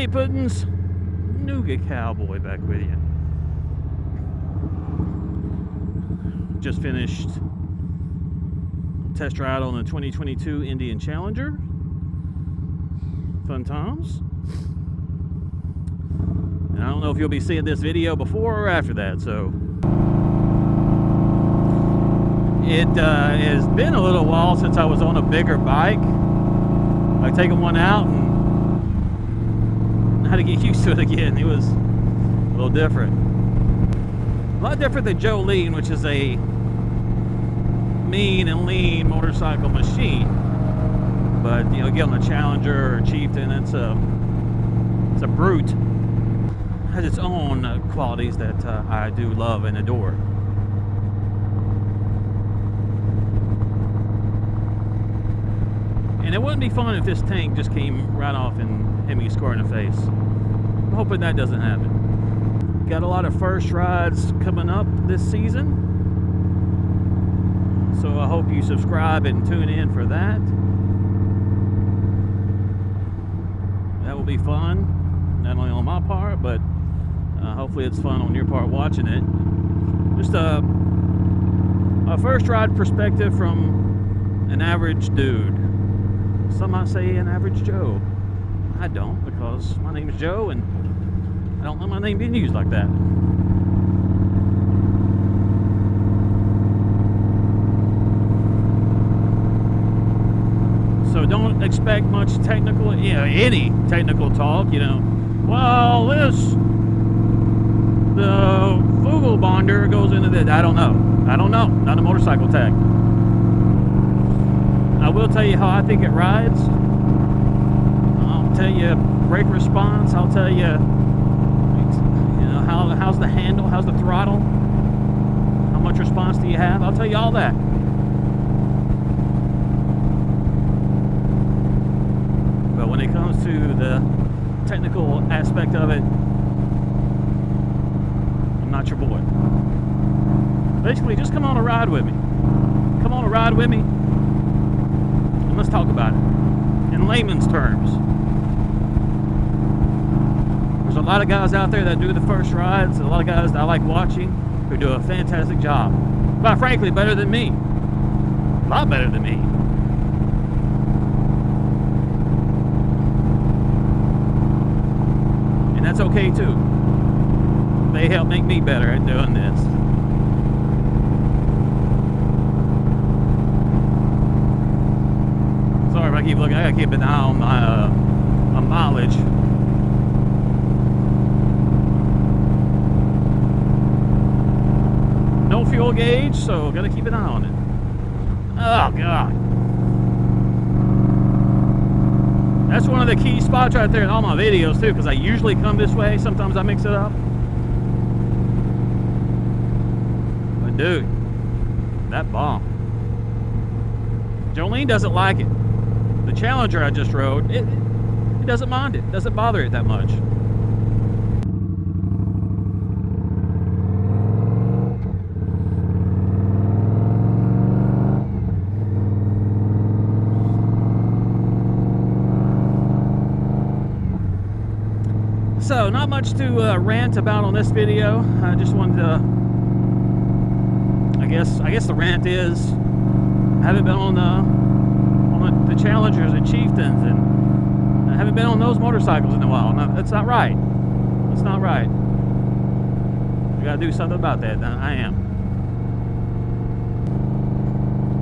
Hey Puddins, Nooga Cowboy back with you. Just finished test ride on the 2022 Indian Challenger. Fun times. And I don't know if you'll be seeing this video before or after that, so it has been a little while since I was on a bigger bike, like taking one out and how to get used to it again. It was a little different. A lot different than Joe Lean, which is a mean and lean motorcycle machine. But you know, get on a Challenger or Chieftain, it's a brute. It has its own qualities that I do love and adore. And it wouldn't be fun if this tank just came right off and hit me square in the face. I'm hoping that doesn't happen. Got a lot of first rides coming up this season, so I hope you subscribe and tune in for that. That will be fun, not only on my part, but hopefully it's fun on your part watching it. Just a first ride perspective from an average dude. Some might say an average Joe. I don't, because my name is Joe and I don't want my name being used like that. So don't expect much technical, any technical talk, Well, the Vogelbonder goes into this. I don't know. Not a motorcycle tech. I will tell you how I think it rides. I'll tell you brake response. I'll tell you, how's the handle, how's the throttle, how much response do you have. I'll tell you all that. But when it comes to the technical aspect of it, I'm not your boy. Basically, just come on a ride with me. Come on a ride with me. Let's talk about it in layman's terms. There's a lot of guys out there that do the first rides, a lot of guys that I like watching who do a fantastic job. Quite frankly, better than me. A lot better than me. And that's okay too. They help make me better at doing this. Sorry if I keep looking. I gotta keep an eye on my mileage. No fuel gauge, so gotta keep an eye on it. Oh God, that's one of the key spots right there in all my videos too, because I usually come this way. Sometimes I mix it up. But dude, that bomb. Jolene doesn't like it. The Challenger I just rode, it doesn't mind it. Doesn't bother it that much. So, not much to rant about on this video. I just wanted to, I guess the rant is, I haven't been on the Challengers and Chieftains, and I haven't been on those motorcycles in a while. No, that's not right. That's not right. I gotta do something about that. I am.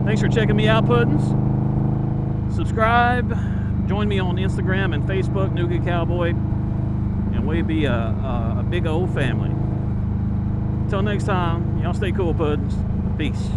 Thanks for checking me out, Puddins. Subscribe. Join me on Instagram and Facebook, Nooga Cowboy, and we be a big old family. Until next time, y'all stay cool, Puddins. Peace.